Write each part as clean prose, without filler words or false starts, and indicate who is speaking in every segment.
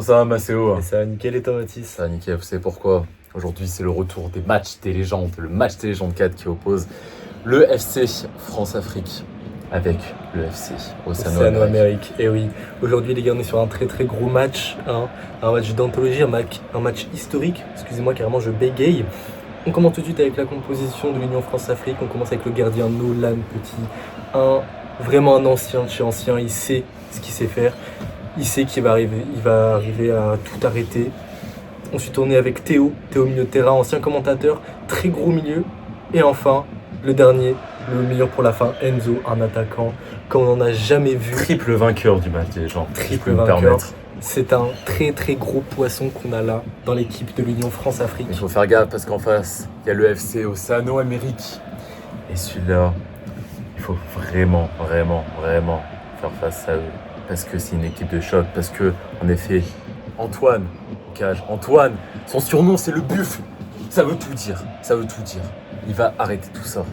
Speaker 1: ça va, Maceo?
Speaker 2: Et ça a nickel et toi, Mathis?
Speaker 1: Ça va nickel, vous savez pourquoi? Aujourd'hui, c'est le retour des matchs des légendes, le match des légendes 4 qui oppose le FC France-Afrique avec le FC Océano-Amérique.
Speaker 2: Et oui, aujourd'hui les gars, on est sur un très très gros match, hein, un match d'anthologie, un match historique. Excusez-moi, carrément, je bégaye. On commence tout de suite avec la composition de l'Union France-Afrique. On commence avec le gardien Nolan Petit, vraiment un ancien de chez ancien. Il sait ce qu'il sait faire. Il sait qu'il va arriver à tout arrêter. Ensuite, on est avec Théo milieu de terrain, ancien commentateur, très gros milieu. Et enfin, le dernier, le meilleur pour la fin, Enzo, un attaquant comme on n'en a jamais vu.
Speaker 1: Triple vainqueur du match des gens.
Speaker 2: Triple vainqueur. C'est un très très gros poisson qu'on a là dans l'équipe de l'Union France-Afrique.
Speaker 1: Il faut faire gaffe parce qu'en face, il y a le FC Océano-Amérique. Et celui-là, il faut vraiment faire face à eux. Parce que c'est une équipe de choc. Parce que, en effet, Antoine, son surnom c'est le buffle. Ça veut tout dire. Il va arrêter tout ça.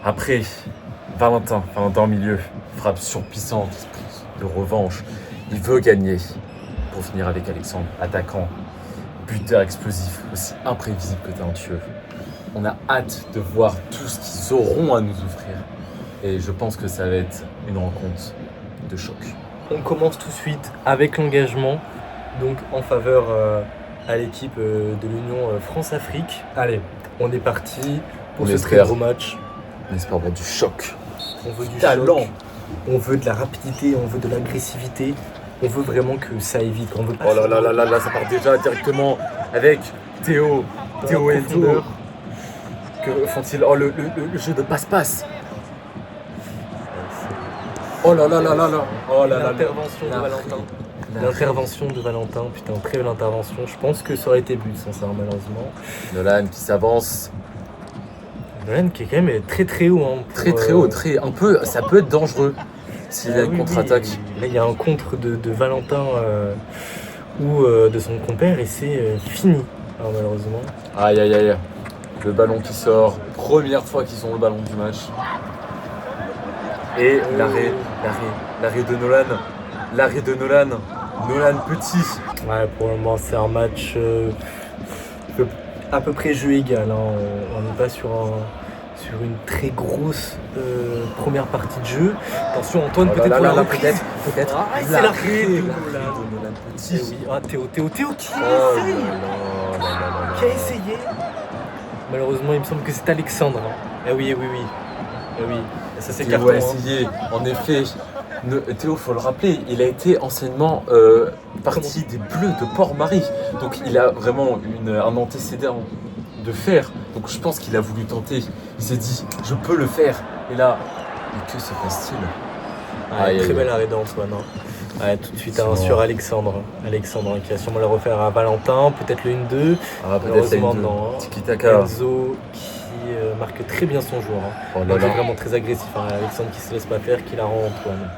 Speaker 1: Après, Valentin au milieu, frappe surpuissante, esprit de revanche. Il veut gagner pour finir avec Alexandre, attaquant, buteur explosif, aussi imprévisible que talentueux. On a hâte de voir tout ce qu'ils auront à nous offrir. Et je pense que ça va être une rencontre de choc.
Speaker 2: On commence tout de suite avec l'engagement, donc en faveur à l'équipe de l'Union France-Afrique. Allez, on est parti pour ce très gros match.
Speaker 1: On espère avoir du choc.
Speaker 2: On veut du talent. On veut de la rapidité, on veut de l'agressivité. On veut vraiment que ça aille vite. On veut pas
Speaker 1: oh là, ça part déjà directement avec Théo et Enzo. Que font-ils? Oh, le jeu de passe-passe. Oh là.
Speaker 2: L'intervention de Valentin. L'intervention de Valentin, putain, très belle intervention. Je pense que ça aurait été but sans ça, malheureusement.
Speaker 1: Nolan qui s'avance.
Speaker 2: Nolan qui est quand même très très haut. Hein,
Speaker 1: très haut, un peu, ça peut être dangereux s'il y a une contre-attaque.
Speaker 2: Là, il y a un contre de Valentin ou de son compère et c'est fini, alors, malheureusement.
Speaker 1: Aïe. Le ballon qui sort. Première fois qu'ils ont le ballon du match. Et l'arrêt de Nolan. Nolan Petit.
Speaker 2: Ouais, pour le moment, c'est un match à peu près jeu égal. Hein. On n'est pas sur une très grosse première partie de jeu. Attention, Antoine, peut-être pour la reprise.
Speaker 1: Peut-être.
Speaker 2: C'est l'arrêt de
Speaker 1: Nolan Petit.
Speaker 2: Théo qui a essayé. Malheureusement, il me semble que c'est Alexandre. Hein. Ah oui. Ça, c'est carton.
Speaker 1: Théo a essayé, en effet. Théo, faut le rappeler, il a été anciennement parti des Bleus de Port-Marie. Donc il a vraiment un antécédent de fer. Donc je pense qu'il a voulu tenter. Il s'est dit, je peux le faire. Et là, mais que se passe-t-il?
Speaker 2: Très bel arrêt d'Antoine. Hein. Ouais, tout de suite sur Alexandre. Alexandre qui va sûrement le refaire à Valentin. Peut-être le 1-2.
Speaker 1: Peut-être le 1-2.
Speaker 2: Non.
Speaker 1: Tiki-taka.
Speaker 2: Enzo qui marque très bien son joueur. Hein.
Speaker 1: Oh
Speaker 2: Il est vraiment très agressif. Hein. Alexandre qui se laisse pas faire, qui la rend Antoine.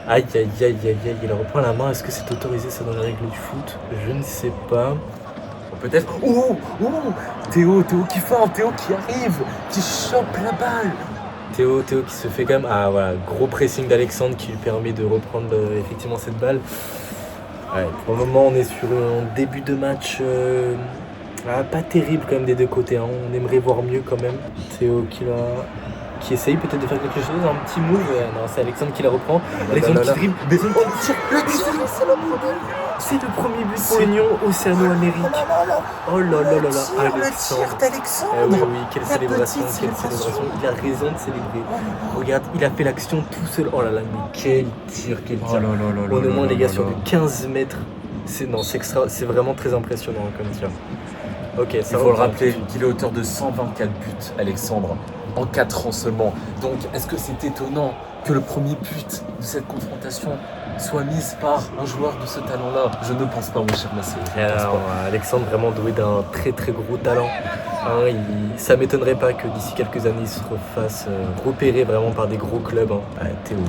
Speaker 2: Aïe, il reprend la main. Est-ce que c'est autorisé ça dans les règles du foot? Je ne sais pas.
Speaker 1: Peut-être. Théo qui feinte, Théo qui arrive, qui chope la balle.
Speaker 2: Théo qui se fait quand même. Voilà, gros pressing d'Alexandre qui lui permet de reprendre effectivement cette balle. Ouais, pour le moment, on est sur un début de match pas terrible quand même des deux côtés. Hein. On aimerait voir mieux quand même. Théo qui essaye peut-être de faire quelque chose, un petit move. Non, c'est Alexandre qui la reprend. Alexandre qui dribble. C'est le premier but pour l'Union Océano-Amérique. Oh là. Alexandre. Oui, quelle célébration. Il a raison de célébrer. Regarde, il a fait l'action tout seul. Oh là là, mais quel tir. On est au moins les gars sur du 15 mètres. C'est vraiment très impressionnant comme tir. Ok, ça
Speaker 1: il faut le rappeler qu'il est auteur de 124 buts, Alexandre, en 4 ans seulement. Donc, est-ce que c'est étonnant que le premier but de cette confrontation soit mis par un joueur de ce talent-là? Je ne pense pas, mon cher Maceo.
Speaker 2: Alexandre, vraiment doué d'un très très gros talent. Hein, ça m'étonnerait pas que d'ici quelques années, il se refasse repérer vraiment par des gros clubs. Hein. Théo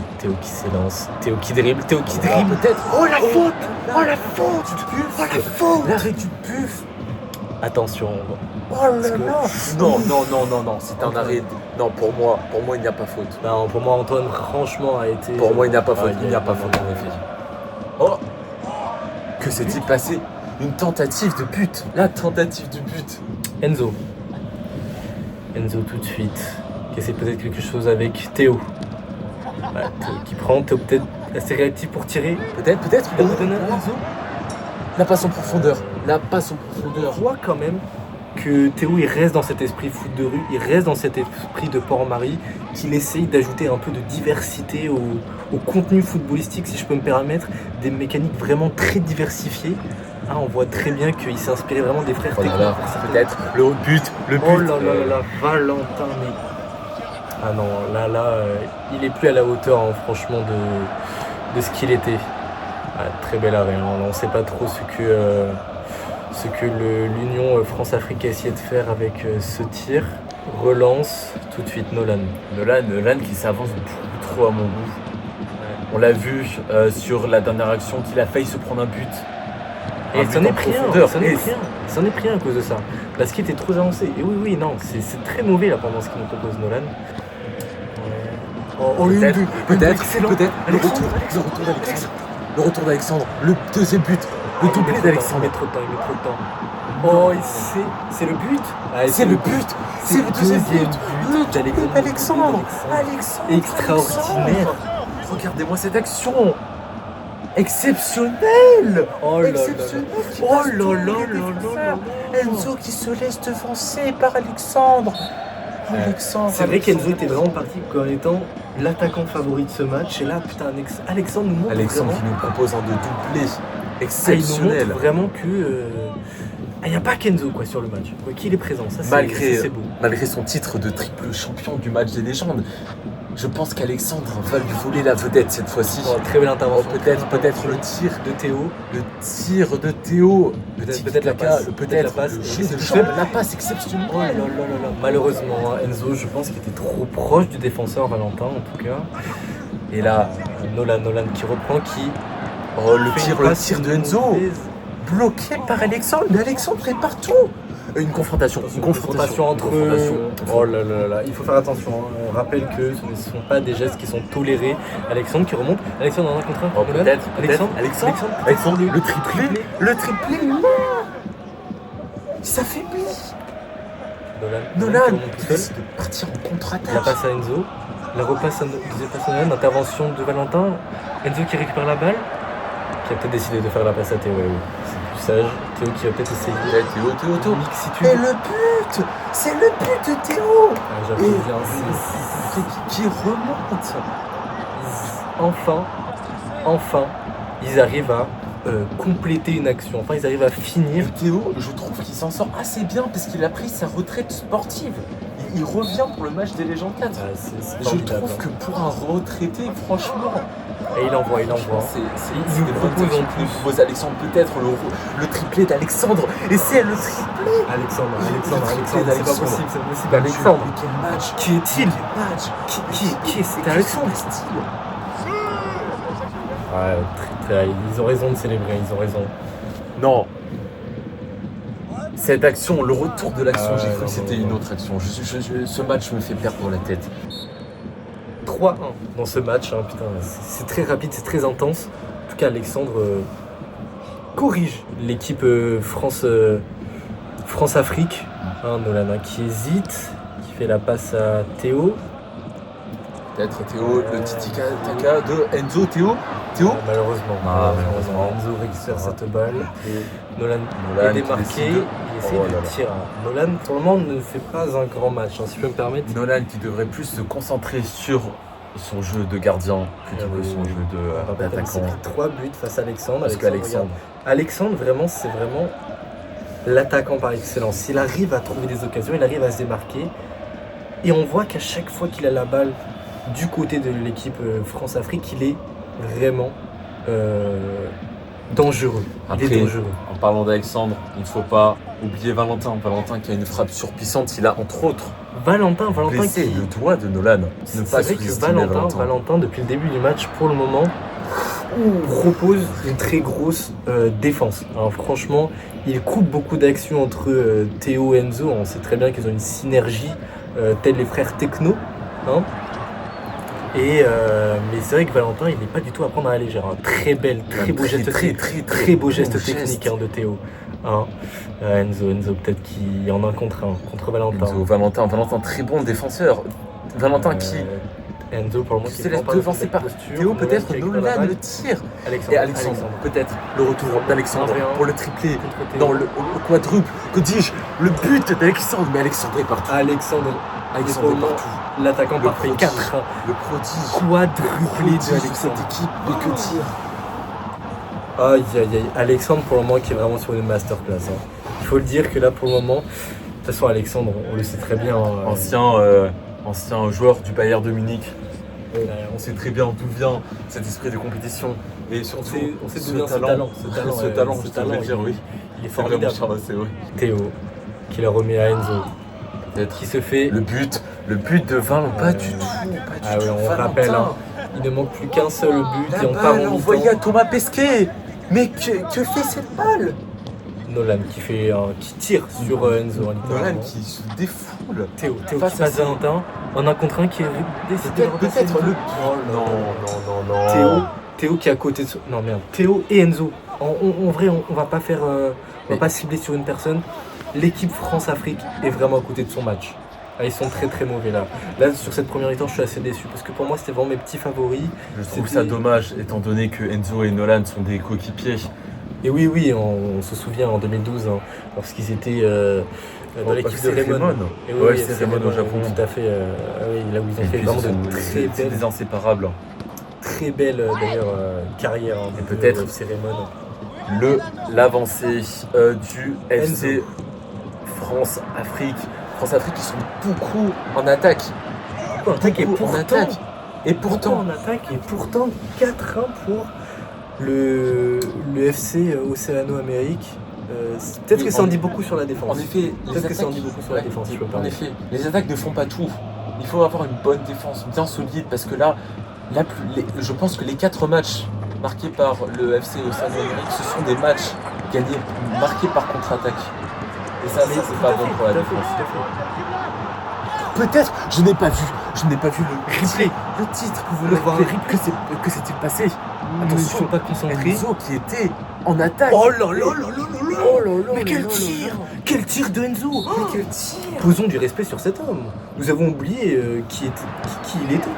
Speaker 2: qui s'élance, Théo qui dribble,
Speaker 1: peut-être. Oh la faute. L'arrêt du buff.
Speaker 2: Attention.
Speaker 1: Oh là là. Non, c'est un arrêt. Non, pour moi, il n'y a pas faute.
Speaker 2: Non, pour moi, Antoine, franchement, a été.
Speaker 1: Pour moi, il n'y a pas faute. Il n'y a pas faute, en effet. Oh. Que s'est-il passé? Une tentative de but. La tentative de but.
Speaker 2: Enzo tout de suite, qui essaie peut-être quelque chose avec Théo. Voilà, Théo qui prend, Théo peut-être assez réactif pour tirer.
Speaker 1: Peut-être.
Speaker 2: Il a donné à Enzo.
Speaker 1: La passe en profondeur.
Speaker 2: On voit quand même que Théo il reste dans cet esprit foot de rue, il reste dans cet esprit de Port-Marie, qu'il essaye d'ajouter un peu de diversité au contenu footballistique, si je peux me permettre, des mécaniques vraiment très diversifiées. Ah, on voit très bien qu'il s'est inspiré vraiment des frères Techno.
Speaker 1: Peut-être le but.
Speaker 2: Oh là là, Valentin, mais... Ah non, là, il est plus à la hauteur, hein, franchement, de ce qu'il était. Ah, très bel arrêt, hein. On ne sait pas trop ce que l'Union France-Afrique a essayé de faire avec ce tir. Relance, tout de suite Nolan.
Speaker 1: Nolan qui s'avance beaucoup trop à mon goût. On l'a vu sur la dernière action qu'il a failli se prendre un but.
Speaker 2: Et il s'en est pris un à cause de ça. Parce qu'il était trop avancé. Et oui, non, c'est très mauvais là pendant ce qu'il nous propose Nolan.
Speaker 1: Peut-être. Le retour d'Alexandre. Le deuxième but. Le doublé d'Alexandre.
Speaker 2: Il met trop de temps. Oh, c'est le but.
Speaker 1: C'est le but. C'est le deuxième but d'Alexandre.
Speaker 2: Extraordinaire.
Speaker 1: Regardez-moi cette action. Exceptionnel.
Speaker 2: Oh là là.
Speaker 1: Enzo qui se laisse devancer par Alexandre.
Speaker 2: C'est vrai qu'Enzo était vraiment parti comme étant l'attaquant favori de ce match. Et là, putain, Alexandre nous montre
Speaker 1: Alexandre
Speaker 2: vraiment...
Speaker 1: qui nous propose un de doublé
Speaker 2: Il
Speaker 1: exceptionnel.
Speaker 2: nous montre vraiment que... il n'y a pas qu'Enzo quoi, sur le match. Quoi, qu'il est présent, ça c'est beau.
Speaker 1: Malgré son titre de triple champion du match des légendes, je pense qu'Alexandre va lui voler la vedette cette fois-ci.
Speaker 2: Oh, très belle intervention.
Speaker 1: Peut-être le tir
Speaker 2: de Théo.
Speaker 1: Peut-être la passe. Le jet de jambe, la passe exceptionnelle.
Speaker 2: Oh là là. Malheureusement, Enzo, je pense qu'il était trop proche du défenseur Valentin en tout cas. Et là, Nolan qui reprend,
Speaker 1: le tir de Enzo. Bloqué par Alexandre. Mais Alexandre est partout. Une confrontation
Speaker 2: entre eux. Oh là là, il faut faire attention. Hein. On rappelle que ce ne sont pas des gestes qui sont tolérés. Alexandre qui remonte. Alexandre en un contre un.
Speaker 1: Peut-être.
Speaker 2: Alexandre,
Speaker 1: le triplé. Il s'affaiblit. Nolan qui décide de partir en contre-attaque.
Speaker 2: La passe à Enzo. La repasse à deuxième passe à Nolan. Intervention de Valentin. Enzo qui récupère la balle. Qui a peut-être décidé de faire la passe à Théo. C'est plus sage. Théo qui va peut-être essayer.
Speaker 1: Théo.
Speaker 2: Mixitude.
Speaker 1: Et le but. C'est le but de Théo.
Speaker 2: J'avoue bien.
Speaker 1: Qui remonte.
Speaker 2: Enfin, ils arrivent à compléter une action. Enfin, ils arrivent à finir.
Speaker 1: Et Théo, je trouve qu'il s'en sort assez bien parce qu'il a pris sa retraite sportive. Il revient pour le match des légendes 4. Je trouve que pour un retraité, franchement...
Speaker 2: Et il envoie.
Speaker 1: Il nous propose Alexandre, peut-être le triplé d'Alexandre. Et c'est le triplé.
Speaker 2: Alexandre, c'est pas possible. Alexandre.
Speaker 1: Quel match.
Speaker 2: Qui est-il? Qui est C'est Alexandre. Ouais, très, ils ont raison de célébrer, ils ont raison.
Speaker 1: Non. Cette action, le retour de l'action, j'ai cru que c'était une autre action. Ce match me fait perdre la tête.
Speaker 2: 3-1 dans ce match, hein, putain, c'est très rapide, c'est très intense. En tout cas, Alexandre corrige l'équipe France-Afrique. Nolan qui hésite, qui fait la passe à Théo.
Speaker 1: Peut-être Théo, le tiki-taka de Enzo. Théo.
Speaker 2: Malheureusement. Enzo récupère cette balle. Nolan est démarqué. Il essaie de tirer. Nolan, pour le moment, ne fait pas un grand match, hein, si je peux me permettre.
Speaker 1: Nolan qui devrait plus se concentrer sur son jeu de gardien plutôt que son jeu d'attaquant.
Speaker 2: Il s'est pris 3 buts face à Alexandre.
Speaker 1: Alexandre,
Speaker 2: vraiment, c'est vraiment l'attaquant par excellence. Il arrive à trouver des occasions, il arrive à se démarquer. Et on voit qu'à chaque fois qu'il a la balle du côté de l'équipe France-Afrique, il est vraiment dangereux.
Speaker 1: Après, en parlant d'Alexandre, il ne faut pas oublier Valentin. Valentin qui a une frappe surpuissante. Il a entre autres
Speaker 2: Valentin
Speaker 1: blessé le doigt de Nolan.
Speaker 2: C'est vrai que Valentin, depuis le début du match, pour le moment, propose une très grosse défense. Alors, franchement, il coupe beaucoup d'actions entre Théo et Enzo. On sait très bien qu'ils ont une synergie tels les frères Techno. Hein. Mais c'est vrai que Valentin, il n'est pas du tout à prendre à la légère. Très beau geste, très beau geste technique de Théo. Enzo peut-être qui en un contre Valentin.
Speaker 1: Valentin, très bon défenseur. Valentin qui
Speaker 2: Enzo pour le moment
Speaker 1: qui se laisse devancer par Théo, peut-être Nolan le tire. Et Alexandre, peut-être le retour d'Alexandre pour le triplé, dans le quadruple, que dis-je, le but d'Alexandre. Mais Alexandre est partout.
Speaker 2: Alexandre est partout. L'attaquant parfait, 4.
Speaker 1: Le prodige.
Speaker 2: Quadruplé de
Speaker 1: cette équipe, mais que dire.
Speaker 2: Aïe. Alexandre pour le moment qui est vraiment sur une masterclass. Il faut le dire que là pour le moment, de toute façon Alexandre, on le sait très bien.
Speaker 1: Ancien joueur du Bayern de Munich. On sait très bien d'où vient cet esprit de compétition. Et surtout,
Speaker 2: on sait d'où vient ce talent. Il est formidable. Théo, qui l'a remis à Enzo. Qui se fait...
Speaker 1: Le but de Valentin, pas du tout.
Speaker 2: On rappelle, il ne manque plus qu'un seul but et on part en mi-temps.
Speaker 1: Envoyé à Thomas Pesquet. Mais que fait cette balle?
Speaker 2: Nolan qui tire sur Enzo.
Speaker 1: Nolan qui se défoule.
Speaker 2: Théo qui passe Valentin en un contre un qui est décidé de repasser.
Speaker 1: Non.
Speaker 2: Théo qui est à côté de... Non merde, Théo et Enzo. En vrai, on va pas faire... on va pas cibler sur une personne. L'équipe France-Afrique est vraiment à côté de son match. Ils sont très très mauvais là. Là sur cette première mi-temps je suis assez déçu parce que pour moi c'était vraiment mes petits favoris.
Speaker 1: Je trouve ça dommage étant donné que Enzo et Nolan sont des coéquipiers.
Speaker 2: Et oui, on se souvient en 2012 lorsqu'ils étaient dans l'équipe de Raymond.
Speaker 1: C'est Raymond au Japon.
Speaker 2: Tout à fait. Là où ils ont fait vraiment
Speaker 1: c'est des inséparables.
Speaker 2: Très belle d'ailleurs carrière.
Speaker 1: Et peut-être c'est Raymond. L'avancée du FC France-Afrique. France-Afrique qui sont beaucoup en attaque. Et pourtant
Speaker 2: 4-1 pour le FC Océano-Amérique. Peut-être que ça en dit beaucoup sur la défense.
Speaker 1: En effet, les attaques ne font pas tout. Il faut avoir une bonne défense, bien solide, parce que là je pense que les 4 matchs marqués par le FC Océano-Amérique, ce sont des matchs marqués par contre-attaque. Et ça c'est pas bon pour la défense. Peut-être, je n'ai pas vu le replay, le titre, que s'est-il passé?
Speaker 2: Attention, ils ne sont pas concentrés.
Speaker 1: Enzo qui était en attaque.
Speaker 2: Oh là là. Mais quel tir de Enzo. Posons du respect sur cet homme. Nous avons oublié qui il était.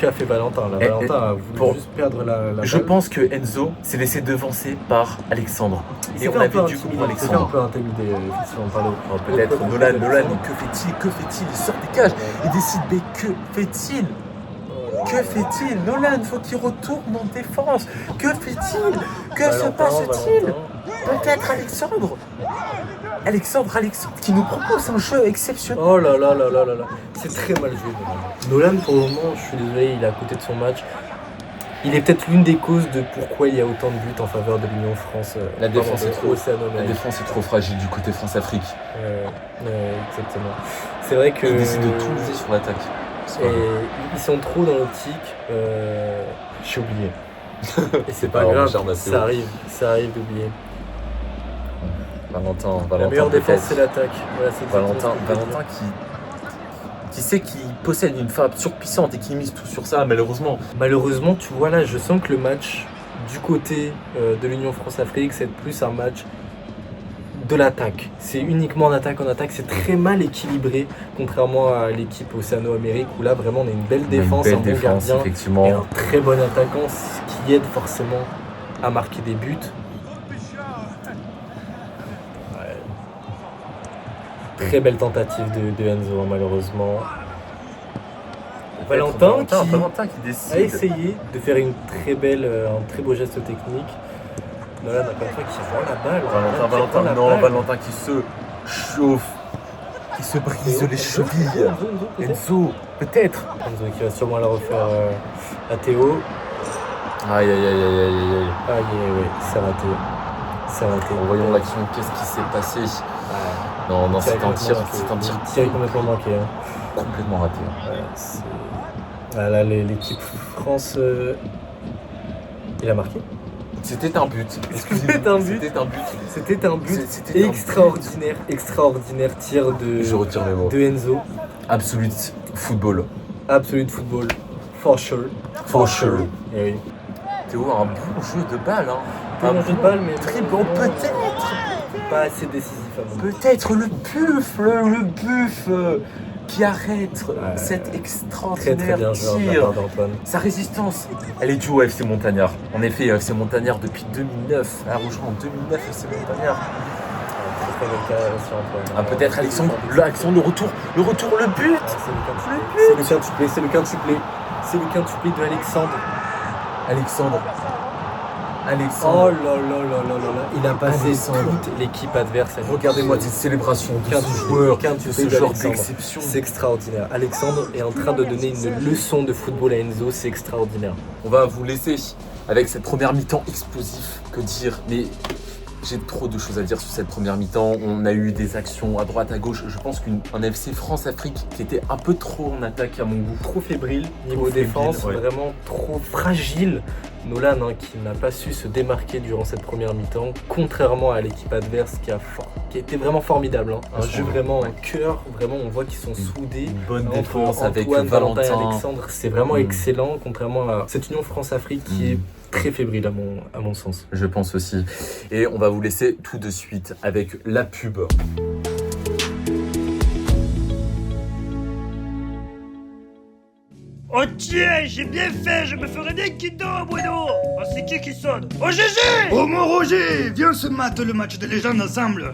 Speaker 2: A fait Valentin là. Valentin a voulu juste perdre la
Speaker 1: Je
Speaker 2: balle.
Speaker 1: pense que Enzo s'est laissé devancer par Alexandre.
Speaker 2: Et on avait du coup pour Alexandre. Un peu intimidé, effectivement,
Speaker 1: peut-être Nolan, que fait-il? Il sort des cages, il décide, mais que fait-il? Nolan, faut qu'il retourne en défense. Que fait-il? Que se passe-t-il? Peut-être Alexandre qui nous propose un jeu exceptionnel.
Speaker 2: Oh là là. C'est très mal joué. Nolan pour le moment, je suis désolé, il est à côté de son match. Il est peut-être l'une des causes de pourquoi il y a autant de buts en faveur de l'Union France.
Speaker 1: La défense est trop fragile du côté France-Afrique.
Speaker 2: Exactement. C'est vrai que...
Speaker 1: Ils décident de tout miser sur l'attaque.
Speaker 2: Et ils sont trop dans l'optique. J'ai oublié. Et c'est pas grave, ça arrive d'oublier.
Speaker 1: Valentin,
Speaker 2: la meilleure défense c'est l'attaque. Voilà,
Speaker 1: Valentin qui sait qu'il possède une frappe surpuissante et qui mise tout sur ça, malheureusement.
Speaker 2: Tu vois là, je sens que le match du côté de l'Union France-Afrique c'est plus un match de l'attaque. C'est uniquement en attaque, c'est très mal équilibré contrairement à l'équipe Océano-Amérique où là vraiment on a une belle défense, un bon gardien
Speaker 1: effectivement.
Speaker 2: Et un très bon attaquant, ce qui aide forcément à marquer des buts. Très belle tentative de Enzo malheureusement. Valentin
Speaker 1: qui décide.
Speaker 2: A essayé de faire un très beau geste technique. Nolan encore une fois qui rend la balle.
Speaker 1: Valentin qui se chauffe, qui se brise les chevilles. Enzo, peut-être.
Speaker 2: Enzo qui va sûrement la refaire à Théo.
Speaker 1: Aïe,
Speaker 2: c'est raté.
Speaker 1: Voyons l'action, qu'est-ce qui s'est passé? Non, c'est un tir
Speaker 2: complètement manqué.
Speaker 1: Complètement raté.
Speaker 2: Là, l'équipe France, il a marqué.
Speaker 1: C'était un but.
Speaker 2: C'était un but extraordinaire tir
Speaker 1: Je retire mes mots.
Speaker 2: de Enzo.
Speaker 1: Absolute football.
Speaker 2: Absolute football. For sure. Eh oui.
Speaker 1: Théo, un bon jeu de balle. Hein.
Speaker 2: Un bon jeu de balle, mais
Speaker 1: très bon, peut-être.
Speaker 2: Pas assez décisif à mon goût.
Speaker 1: Peut-être le buffle qui arrête cet extraordinaire
Speaker 2: très bien joué de la
Speaker 1: tir.
Speaker 2: part d'Antoine.
Speaker 1: Sa résistance, elle est due au FC Montagnard. En effet, FC Montagnard depuis 2009. Elle a rejoint en 2009 FC Montagnard.
Speaker 2: Très belle carrière aussi, Antoine.
Speaker 1: Ah, peut-être Alexandre, le retour, le but.
Speaker 2: C'est le quintuplé de Alexandre.
Speaker 1: Alexandre.
Speaker 2: Oh là là là là là. Il a passé toute l'équipe adverse.
Speaker 1: Regardez-moi cette célébration de ce joueur, de ce genre d'exception.
Speaker 2: C'est extraordinaire. Alexandre est en train de donner une leçon de football à Enzo, c'est extraordinaire.
Speaker 1: On va vous laisser avec cette première mi-temps explosif. Que dire? Mais j'ai trop de choses à dire sur cette première mi-temps. On a eu des actions à droite, à gauche. Je pense qu'un FC France-Afrique qui était un peu trop en attaque à mon goût.
Speaker 2: Trop fébrile, niveau défense, vraiment trop fragile. Nolan qui n'a pas su se démarquer durant cette première mi-temps, contrairement à l'équipe adverse qui a été vraiment formidable. Un jeu vraiment un cœur, vraiment on voit qu'ils sont soudés.
Speaker 1: Une bonne défense
Speaker 2: Antoine,
Speaker 1: avec
Speaker 2: Valentin et
Speaker 1: Valentin.
Speaker 2: Alexandre, c'est vraiment excellent, contrairement à cette Union France-Afrique qui est très fébrile à mon sens.
Speaker 1: Je pense aussi. Et on va vous laisser tout de suite avec la pub.
Speaker 3: Oh tiens, j'ai bien fait, je me ferai des Kinder Bueno. Oh c'est qui sonne? Oh GG!
Speaker 4: Oh mon Roger, viens se mater le match de légende ensemble.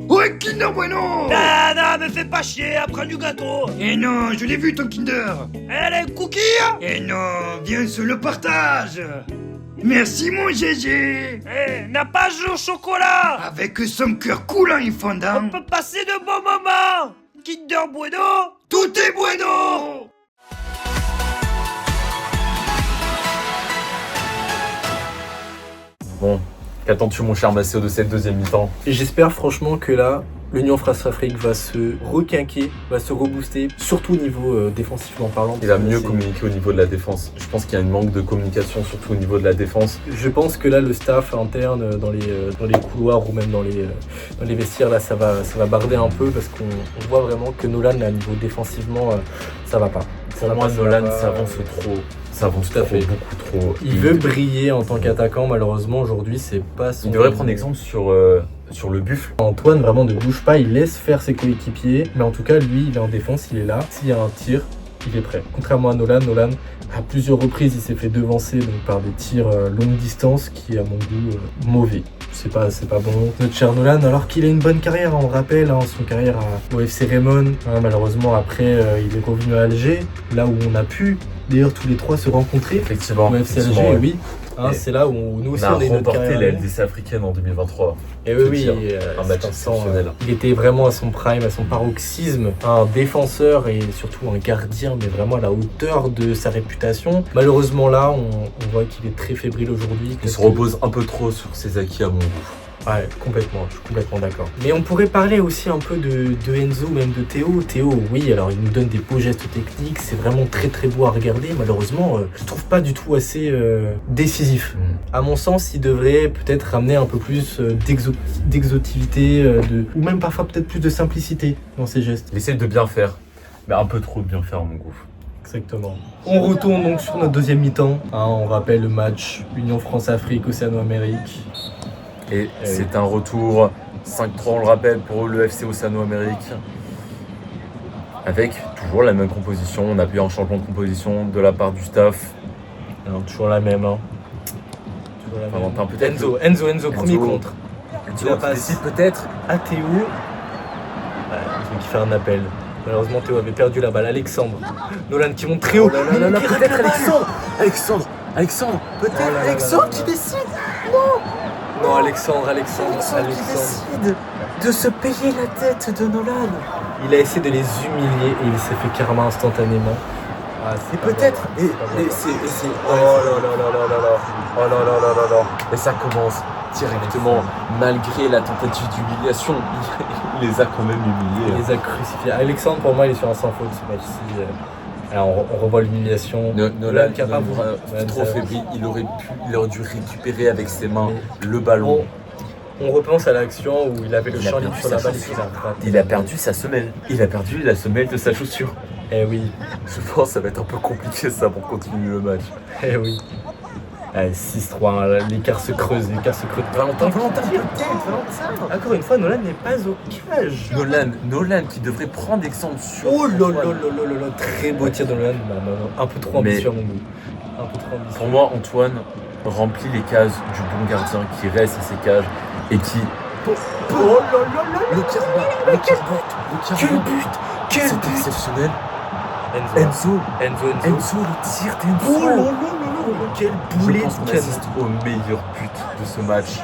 Speaker 4: Ouais, Kinder Bueno!
Speaker 3: Non, me fais pas chier, prends du gâteau.
Speaker 4: Eh non, je l'ai vu ton Kinder.
Speaker 3: Elle a un cookie?
Speaker 4: Eh non, viens se le partage. Merci mon GG.
Speaker 3: Eh, n'a pas joué au chocolat.
Speaker 4: Avec son cœur coulant et fondant.
Speaker 3: On peut passer de bons moments. Kinder Bueno,
Speaker 4: Tout est bueno.
Speaker 1: Bon, qu'attends-tu mon cher Maceo de cette deuxième mi-temps?
Speaker 2: Et j'espère franchement que là, l'Union France-Afrique va se requinquer, va se rebooster, surtout au niveau défensivement parlant.
Speaker 1: Il va mieux communiquer au niveau de la défense. Je pense qu'il y a un manque de communication, surtout au niveau de la défense.
Speaker 2: Je pense que là, le staff interne dans les couloirs ou même dans les vestiaires, là, ça va barder un peu parce qu'on voit vraiment que Nolan, à niveau défensivement, ça va pas.
Speaker 1: Pour moi, Nolan s'avance trop. Ça avance
Speaker 2: Tout à fait.
Speaker 1: beaucoup trop.
Speaker 2: Il veut briller en tant qu'attaquant, malheureusement, aujourd'hui, c'est pas son...
Speaker 1: Il devrait prendre exemple sur le buffle.
Speaker 2: Antoine vraiment ne bouge pas, il laisse faire ses coéquipiers, mais en tout cas lui il est en défense, il est là. S'il y a un tir, il est prêt. Contrairement à Nolan, à plusieurs reprises il s'est fait devancer donc, par des tirs longue distance qui à mon goût mauvais. C'est pas bon. Notre cher Nolan, alors qu'il a une bonne carrière, on rappelle son carrière au FC Raymond. Malheureusement après il est revenu à Alger, là où on a pu d'ailleurs tous les trois se rencontrer.
Speaker 1: Effectivement.
Speaker 2: Au FC Alger,
Speaker 1: ouais.
Speaker 2: oui. C'est là où nous aussi
Speaker 1: on
Speaker 2: on a
Speaker 1: a
Speaker 2: une autre
Speaker 1: remporté
Speaker 2: carrière.
Speaker 1: la LDC africaine en 2023.
Speaker 2: Et oui,
Speaker 1: un match exceptionnel.
Speaker 2: Il était vraiment à son prime, à son paroxysme, un défenseur et surtout un gardien, mais vraiment à la hauteur de sa réputation. Malheureusement là, on voit qu'il est très fébrile aujourd'hui.
Speaker 1: Il se repose un peu trop sur ses acquis à mon goût.
Speaker 2: Ouais, complètement, je suis complètement d'accord. Mais on pourrait parler aussi un peu de Enzo, même de Théo. Théo, oui, alors il nous donne des beaux gestes techniques, c'est vraiment très très beau à regarder. Malheureusement, je trouve pas du tout assez décisif. À mon sens, il devrait peut-être ramener un peu plus d'exotivité, ou même parfois peut-être plus de simplicité dans ses gestes.
Speaker 1: Il essaie de bien faire, mais un peu trop de bien faire à mon goût.
Speaker 2: Exactement. On retourne donc sur notre deuxième mi-temps. On rappelle le match Union France-Afrique, Océano-Amérique.
Speaker 1: Et c'est un retour 5-3, on le rappelle, pour le FC Océano-Amérique. Avec toujours la même composition. On a pu un changement de composition de la part du staff.
Speaker 2: Alors, toujours la même. Toujours la
Speaker 1: Valentin,
Speaker 2: même.
Speaker 1: peut-être.
Speaker 2: Enzo, premier contre.
Speaker 1: Tu la passes peut-être.
Speaker 2: À Théo. Qui fait un appel. Malheureusement, Théo avait perdu la balle. Alexandre. Nolan qui monte très haut.
Speaker 1: Peut-être Alexandre. Peut-être Alexandre qui décide.
Speaker 2: Non, Alexandre.
Speaker 1: Décide de se payer la tête de Nolan.
Speaker 2: Il a essayé de les humilier et il s'est fait carrément instantanément.
Speaker 1: Et peut-être. Et c'est. Oh là là. Et ça commence directement, malgré la tentative d'humiliation. Il les a quand même humiliés.
Speaker 2: Il les a crucifiés. Alexandre, pour moi, il est sur un sans faute ce match-ci. Alors, on revoit l'humiliation.
Speaker 1: Nolan trop fébrile. Il aurait dû récupérer avec ses mains le ballon.
Speaker 2: On repense à l'action où il avait le champ libre sur la balle.
Speaker 1: Il a perdu sa semelle. Il a perdu la semelle de sa chaussure.
Speaker 2: Eh oui,
Speaker 1: Je pense que ça va être un peu compliqué ça pour continuer le match.
Speaker 2: eh oui. Allez, 6-3, hein, l'écart se creuse.
Speaker 1: Valentin,
Speaker 2: Valentin. Encore une fois, Nolan n'est pas au cage.
Speaker 1: Nolan qui devrait prendre exemple sur.
Speaker 2: Oh là là
Speaker 1: Antoine.
Speaker 2: là là là, très beau tir de Nolan. Non, un peu trop ambitieux à mon goût. Un peu trop ambitieux.
Speaker 1: Pour moi, Antoine remplit les cases du bon gardien qui reste à ses cages et qui.
Speaker 2: Oh là là là.
Speaker 1: Le tir
Speaker 2: Quel but.
Speaker 1: C'est exceptionnel.
Speaker 2: Enzo,
Speaker 1: Enzo, le tir d'Enzo.
Speaker 2: Oh là là là là. Quel boulet
Speaker 1: Je pense qu'on
Speaker 2: de canon.
Speaker 1: assiste au meilleur but de ce match.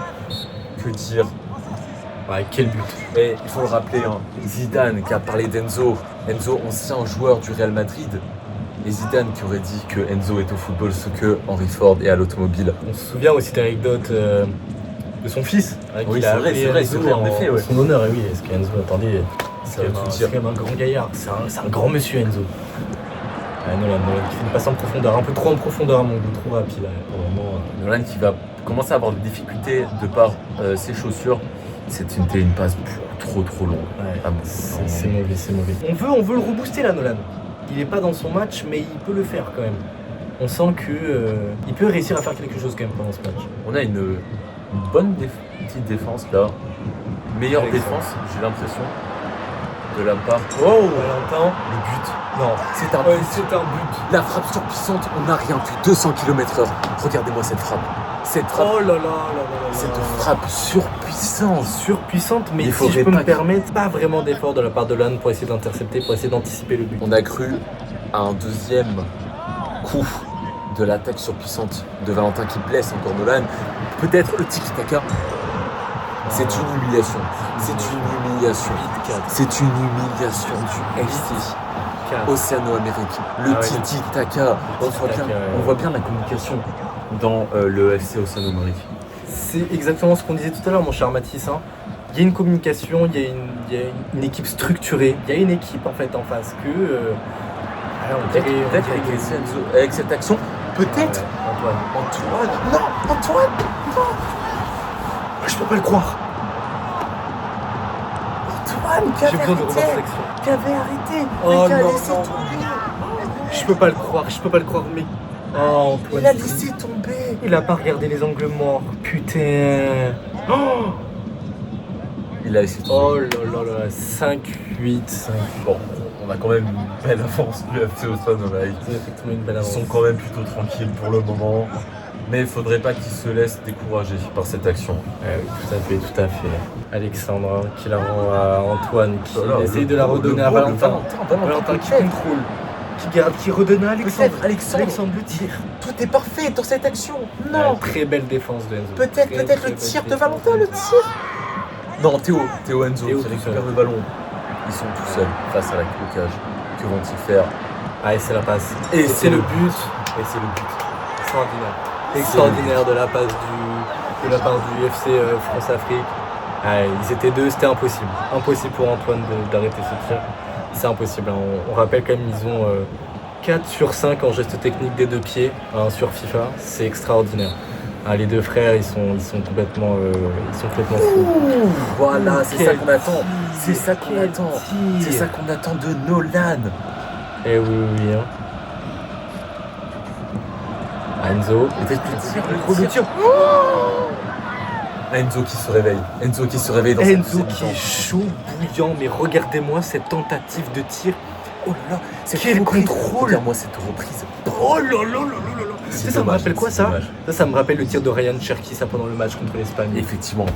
Speaker 1: Que dire?
Speaker 2: Ouais, quel but.
Speaker 1: Et il faut le rappeler, hein, Zidane qui a parlé d'Enzo. Enzo, ancien joueur du Real Madrid. Et Zidane qui aurait dit que Enzo est au football ce que Henry Ford est à l'automobile.
Speaker 2: On se souvient aussi d'une anecdote de son fils. Hein,
Speaker 1: Oui,
Speaker 2: qu'il a
Speaker 1: c'est vrai,
Speaker 2: appelé
Speaker 1: c'est vrai,
Speaker 2: Enzo
Speaker 1: c'est vrai, en effet, ouais.
Speaker 2: son honneur, et oui, est-ce qu'Enzo, attendez,
Speaker 1: Ça
Speaker 2: c'est
Speaker 1: veut
Speaker 2: quand
Speaker 1: tout
Speaker 2: même
Speaker 1: dire.
Speaker 2: c'est quand même un grand gaillard. C'est un grand monsieur, Enzo. Ouais, Nolan qui fait une passe en profondeur, un peu trop en profondeur à mon goût, trop rapide. Là, pour le moment,
Speaker 1: Nolan qui va commencer à avoir des difficultés de par ses chaussures. C'était une passe trop longue.
Speaker 2: ouais,
Speaker 1: Ah bon,
Speaker 2: c'est mauvais, c'est mauvais. On veut le rebooster là, Nolan. Il est pas dans son match, mais il peut le faire quand même. On sent que il peut réussir à faire quelque chose quand même pendant ce match.
Speaker 1: On a une bonne petite défense là. Meilleure
Speaker 2: Alexandre.
Speaker 1: défense, j'ai l'impression, de la part.
Speaker 2: Oh, Valentin.
Speaker 1: Le but.
Speaker 2: Non,
Speaker 1: C'est un
Speaker 2: ouais,
Speaker 1: but.
Speaker 2: c'est un but.
Speaker 1: La frappe surpuissante, on n'a rien vu. 200 km/h. Regardez-moi cette frappe. Cette frappe.
Speaker 2: Oh là là là là là.
Speaker 1: Cette frappe surpuissante.
Speaker 2: Surpuissante, mais
Speaker 1: Il
Speaker 2: si je
Speaker 1: faudrait
Speaker 2: peux me
Speaker 1: pas
Speaker 2: permettre, pas vraiment d'effort de la part de Lan pour essayer d'intercepter, pour essayer d'anticiper le but.
Speaker 1: On a cru à un deuxième coup de l'attaque surpuissante de Valentin qui blesse encore Nolan. Peut-être le tiki-taka. C'est une humiliation. C'est une humiliation. C'est une humiliation du FC Océano-Amérique. Le
Speaker 2: Ah ouais,
Speaker 1: tiki-taka. On voit bien la communication dans le FC Océano-Amérique.
Speaker 2: C'est exactement ce qu'on disait tout à l'heure, mon cher Mathis. Hein. Il y a une communication, il y a une équipe structurée, il y a une équipe en fait en face que. On dirait
Speaker 1: Avec cette action, peut-être
Speaker 2: Antoine.
Speaker 1: Antoine.
Speaker 2: Je peux pas le croire.
Speaker 1: Antoine
Speaker 2: J'ai besoin de revoir cette action.
Speaker 1: qui avait arrêté.
Speaker 2: Oh
Speaker 1: mais qui a
Speaker 2: non,
Speaker 1: laissé
Speaker 2: non.
Speaker 1: tomber.
Speaker 2: Je peux pas le croire, mais. Oh, Antoine.
Speaker 1: Il a laissé tomber.
Speaker 2: Il a pas regardé les angles morts. Putain. Oh,
Speaker 1: Il a laissé tomber.
Speaker 2: oh là là là. 5-8.
Speaker 1: Bon, on a quand même une belle avance du FC Océano-Amérique.
Speaker 2: C'est effectivement une belle
Speaker 1: Ils
Speaker 2: avance.
Speaker 1: sont quand même plutôt tranquilles pour le moment. Mais il faudrait pas qu'ils se laissent décourager par cette action.
Speaker 2: Oui, tout à fait. Alexandre qui la rend à Antoine, qui essaye de la redonner à Valentin. Valentin qui contrôle, qui garde, qui redonne à Alexandre.
Speaker 1: Alexandre,
Speaker 2: le tir.
Speaker 1: tout est parfait dans cette action.
Speaker 2: Très belle défense de Enzo.
Speaker 1: Peut-être
Speaker 2: Très,
Speaker 1: le
Speaker 2: très
Speaker 1: tir
Speaker 2: belle
Speaker 1: de
Speaker 2: défense
Speaker 1: Valentin, le tir. Non, Théo Enzo
Speaker 2: Théo
Speaker 1: qui
Speaker 2: tout
Speaker 1: récupère
Speaker 2: seul.
Speaker 1: le ballon. Ils sont tout seuls face à la clocage. Que vont-ils faire?
Speaker 2: Ah, et c'est la passe.
Speaker 1: Et
Speaker 2: c'est le but.
Speaker 1: Et c'est le but.
Speaker 2: Extraordinaire. Extraordinaire de la part du FC France-Afrique. Ah, ils étaient deux, c'était impossible. Impossible pour Antoine d'arrêter ce tir. C'est impossible. Hein. On rappelle quand même, ils ont 4 sur 5 en geste technique des deux pieds sur FIFA. C'est extraordinaire. Ah, les deux frères, ils sont complètement fous.
Speaker 1: Voilà, c'est ça
Speaker 2: Quel
Speaker 1: qu'on attend.
Speaker 2: tir,
Speaker 1: C'est ça qu'on
Speaker 2: quel
Speaker 1: attend.
Speaker 2: tir.
Speaker 1: C'est ça qu'on attend de Nolan.
Speaker 2: Eh oui. Hein. Enzo.
Speaker 1: Peut-être
Speaker 2: Le tir.
Speaker 1: Enzo qui se réveille dans cette
Speaker 2: Enzo
Speaker 1: deuxième
Speaker 2: qui est
Speaker 1: mi-temps.
Speaker 2: chaud, bouillant, mais regardez-moi cette tentative de tir.
Speaker 1: Oh là là,
Speaker 2: Quel
Speaker 1: reprise.
Speaker 2: contrôle.
Speaker 1: Regarde-moi cette reprise.
Speaker 2: Oh là là là là là là.
Speaker 1: C'est
Speaker 2: Ça me
Speaker 1: dommage,
Speaker 2: rappelle quoi
Speaker 1: c'est
Speaker 2: ça
Speaker 1: dommage.
Speaker 2: Ça me rappelle le tir de Ryan Cherki ça pendant le match contre l'Espagne.
Speaker 1: Effectivement.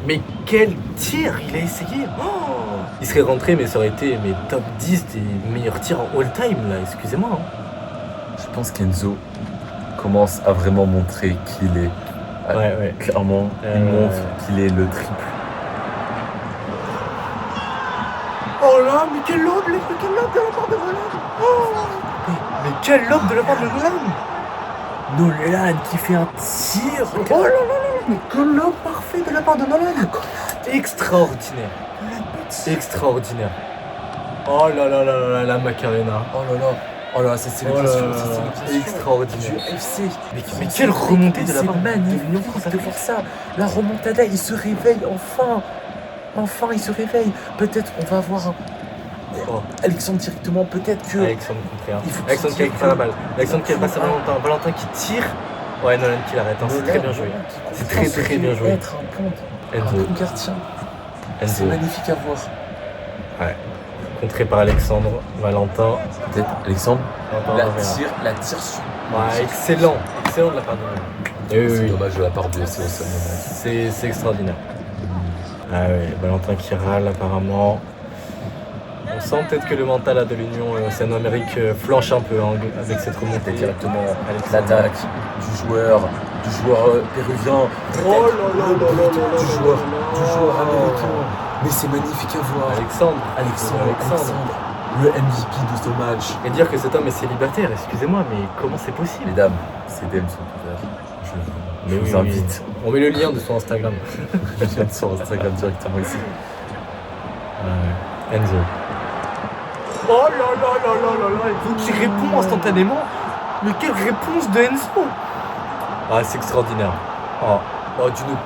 Speaker 2: Mais quel tir il a essayé. Il serait rentré mais ça aurait été top 10 des meilleurs tirs en all time là, excusez-moi. Hein.
Speaker 1: Je pense qu'Enzo commence à vraiment montrer qu'il est.
Speaker 2: Ouais.
Speaker 1: Clairement, il montre qu'il est le triple.
Speaker 2: Oh là, mais quel lob de la part de Nolan. Mais quel lob de la part de Nolan.
Speaker 1: Nolan qui fait un tir.
Speaker 2: Oh là là là, mais quel lob parfait de la part de Nolan. Extraordinaire. Extraordinaire. Oh là là là là, la Macarena.
Speaker 1: Oh là, c'est célébration.
Speaker 2: Oh là là,
Speaker 1: c'est célébration.
Speaker 2: extraordinaire.
Speaker 1: Du FC.
Speaker 2: Mais quelle remontée de la
Speaker 1: C'est
Speaker 2: part de
Speaker 1: magnifique
Speaker 2: l'Union
Speaker 1: de
Speaker 2: française.
Speaker 1: voir ça. La remontada, il se réveille enfin. Enfin, il se réveille. Peut-être on va avoir un.
Speaker 2: Oh.
Speaker 1: Alexandre directement, peut-être que.
Speaker 2: Alexandre contre 1.
Speaker 1: Il faut
Speaker 2: Alexandre qui
Speaker 1: qu'il
Speaker 2: récupère la balle.
Speaker 1: tire.
Speaker 2: Alexandre qui passe à Valentin. Valentin qui tire. Ouais, Nolan qui l'arrête. Hein. C'est très bien joué. C'est très bien joué.
Speaker 1: Être un pont, un
Speaker 2: Enzo.
Speaker 1: bon gardien. C'est
Speaker 2: Enzo.
Speaker 1: magnifique à voir.
Speaker 2: Ouais. Contré par Alexandre. Valentin.
Speaker 1: Peut-être Alexandre.
Speaker 2: Valentin
Speaker 1: La
Speaker 2: revient.
Speaker 1: tire sur.
Speaker 2: Ouais, excellent. Excellent de la part de Nolan. Et
Speaker 1: C'est
Speaker 2: oui, oui.
Speaker 1: dommage de la part de FC Osano.
Speaker 2: C'est extraordinaire. Ah oui, Valentin qui râle apparemment. On sent peut-être que le mental de l'Union Océano-Amérique flanche un peu hein, avec cette remontée.
Speaker 1: Directement
Speaker 2: Alexandre.
Speaker 1: l'attaque du joueur péruvien.
Speaker 2: Oh là là là là là
Speaker 1: Du
Speaker 2: là
Speaker 1: joueur
Speaker 2: là.
Speaker 1: américain. Mais c'est magnifique à voir.
Speaker 2: Alexandre.
Speaker 1: Le MVP de ce match.
Speaker 2: Et dire que cet homme est célibataire, excusez-moi, mais comment c'est possible?
Speaker 1: Mesdames, ces DM sont ouverts. Je vous invite.
Speaker 2: On met le lien de son Instagram.
Speaker 1: Je viens sur Instagram directement ici.
Speaker 2: Enzo. Oh là là là là là là, Enzo qui répond instantanément. Mais quelle réponse de Enzo! Ah, c'est extraordinaire. Oh, d'une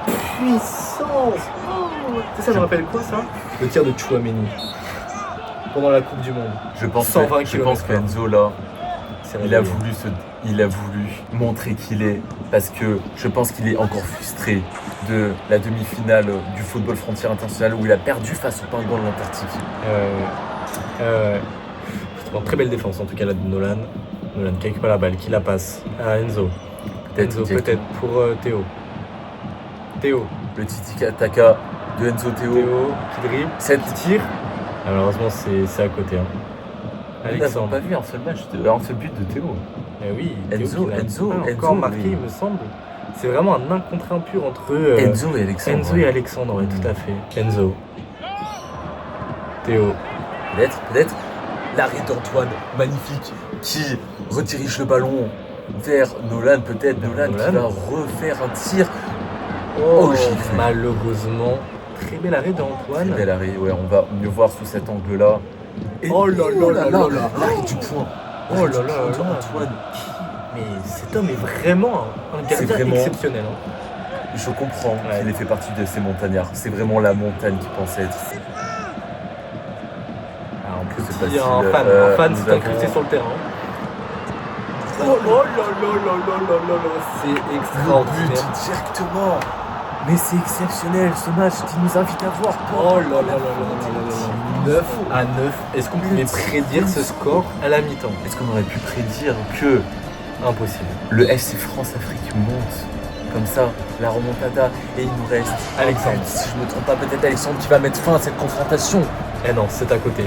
Speaker 2: puissance. Oh. Ça me rappelle quoi ça? Le tir de Tchouaméni pendant la Coupe du Monde.
Speaker 1: Je pense
Speaker 2: 120
Speaker 1: que Enzo là,
Speaker 2: C'est
Speaker 1: il a
Speaker 2: réveillé.
Speaker 1: voulu montrer qu'il est, parce que je pense qu'il est encore frustré de la demi-finale du football frontière international où il a perdu face au Pingouin de l'Antarctique.
Speaker 2: Justement, très belle défense en tout cas là de Nolan. Nolan qui récupère la balle, qui la passe à Enzo. Enzo peut-être pour Théo. Théo.
Speaker 1: Le tiki-taka de Enzo Théo.
Speaker 2: Théo qui dribble,
Speaker 1: Cette
Speaker 2: qui tire. Ah, malheureusement c'est à côté. Hein.
Speaker 1: Nous n'avons
Speaker 2: Alexandre.
Speaker 1: pas vu un seul but de Théo.
Speaker 2: Eh oui,
Speaker 1: Enzo,
Speaker 2: Théo qui n'a
Speaker 1: Enzo,
Speaker 2: pas
Speaker 1: Enzo,
Speaker 2: encore marqué
Speaker 1: oui.
Speaker 2: il me semble. C'est vraiment un 1 contre 1 pur entre
Speaker 1: Enzo et Alexandre.
Speaker 2: Enzo et Alexandre, ouais, tout à fait. Enzo. Théo.
Speaker 1: Peut-être l'arrêt d'Antoine, magnifique, qui redirige le ballon vers Nolan, peut-être Nolan qui va refaire un tir. Oh, gifle.
Speaker 2: Malheureusement, très bel arrêt d'Antoine.
Speaker 1: Très bel arrêt, ouais, on va mieux voir sous cet angle-là. Et
Speaker 2: Oh là là là là là.
Speaker 1: l'arrêt du point.
Speaker 2: Oh là là là.
Speaker 1: Antoine.
Speaker 2: Mais cet homme est vraiment un gardien
Speaker 1: vraiment-
Speaker 2: exceptionnel. Hein.
Speaker 1: Je comprends
Speaker 2: Ouais.
Speaker 1: qu'il ait fait partie de ces montagnards. C'est vraiment la montagne qui pensait être.
Speaker 2: Ah, en plus,
Speaker 1: C'est
Speaker 2: il y a
Speaker 1: facile.
Speaker 2: un fan
Speaker 1: Nous
Speaker 2: s'est incrusté
Speaker 1: avons-
Speaker 2: sur le terrain. Oh là là là là là là là là. C'est
Speaker 1: Le but
Speaker 2: extraordinaire.
Speaker 1: directement. Mais c'est exceptionnel ce match qui nous invite à voir.
Speaker 2: Oh là là là là là là. 9 à 9. Est-ce qu'on pouvait prédire ce score à la mi-temps?
Speaker 1: Est-ce qu'on aurait pu prédire que
Speaker 2: Impossible.
Speaker 1: le FC France-Afrique monte comme ça, la remontada, et il nous reste
Speaker 2: Alexandre.
Speaker 1: Si je me trompe pas, peut-être Alexandre qui va mettre fin à cette confrontation.
Speaker 2: Eh non, c'est à côté.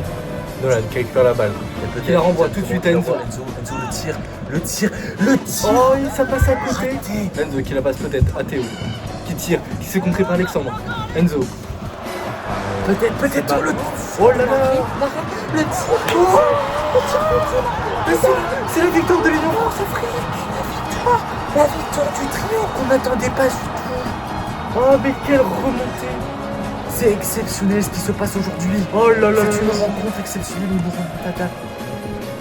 Speaker 2: Nolan qui récupère la balle.
Speaker 1: Et peut-être
Speaker 2: Il la renvoie tout de suite à Enzo.
Speaker 1: Enzo, le tir.
Speaker 2: Oh, ça passe à côté.
Speaker 1: Arrêtez.
Speaker 2: Enzo qui la passe peut-être à Théo. Qui tire, qui se fait contrer par Alexandre. Enzo.
Speaker 1: Peut-être le
Speaker 2: Oh là là.
Speaker 1: Le tir.
Speaker 2: C'est la victoire de l'Union France-Afrique.
Speaker 1: La victoire du trio qu'on n'attendait pas du tout.
Speaker 2: Oh, mais quelle remontée.
Speaker 1: C'est exceptionnel ce qui se passe aujourd'hui.
Speaker 2: Oh là là
Speaker 1: C'est une
Speaker 2: là.
Speaker 1: rencontre exceptionnelle, une remontada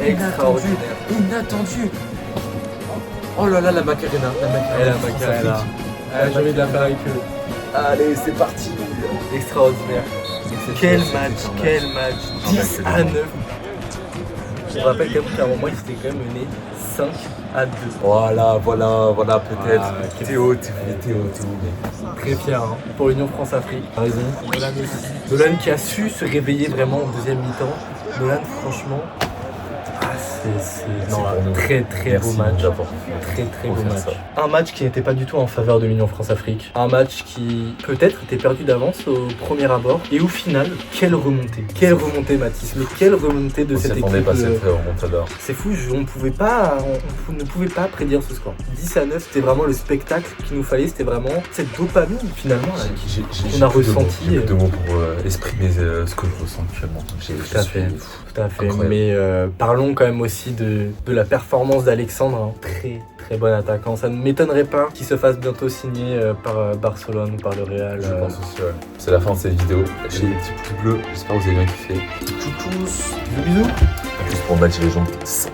Speaker 2: Extraordinaire.
Speaker 1: inattendue. Oh là là, la Macarena.
Speaker 2: Et la Macarena. Ah, j'ai envie de la faire avec eux.
Speaker 1: Allez, c'est parti.
Speaker 2: Extraordinaire. Quel match. 10 à 9. Je rappelle quand même qu'à un moment, il s'était quand même mené 5 à 2.
Speaker 1: Voilà, peut-être.
Speaker 2: Ah,
Speaker 1: Théo.
Speaker 2: Très fier hein, pour l'Union France-Afrique. T'as raison. Nolan qui a su se réveiller vraiment en deuxième mi-temps. Nolan, franchement, c'est
Speaker 1: pour nous.
Speaker 2: très beau
Speaker 1: Merci
Speaker 2: match.
Speaker 1: d'avoir
Speaker 2: Très beau
Speaker 1: faire
Speaker 2: match.
Speaker 1: ça.
Speaker 2: Un match qui n'était pas du tout en faveur de l'Union France-Afrique. Un match qui peut-être était perdu d'avance au premier abord. Et au final, quelle remontée. Quelle remontée Mathis. Mais quelle remontée de
Speaker 1: On
Speaker 2: cette
Speaker 1: s'attendait
Speaker 2: équipe.
Speaker 1: pas à cette remontada.
Speaker 2: C'est fou, on ne pouvait pas prédire ce score. 10 à 9, c'était vraiment le spectacle qu'il nous fallait. C'était vraiment cette dopamine finalement. là,
Speaker 1: J'ai
Speaker 2: On a
Speaker 1: plus de mots,
Speaker 2: ressenti,
Speaker 1: j'ai plus de mots pour exprimer ce que je ressens actuellement.
Speaker 2: Tout à fait. Tout à fait.
Speaker 1: Incroyable.
Speaker 2: Mais parlons quand même aussi de la performance d'Alexandre. Hein. Très bon attaquant. Ça ne m'étonnerait pas qu'il se fasse bientôt signer par Barcelone ou par le Real.
Speaker 1: Je pense aussi, ouais. C'est la fin de cette vidéo. Lâchez les petits pouces bleus. J'espère que vous avez bien kiffé. Tchou tchous.
Speaker 2: Bisous.
Speaker 1: A plus pour Match Légende 5.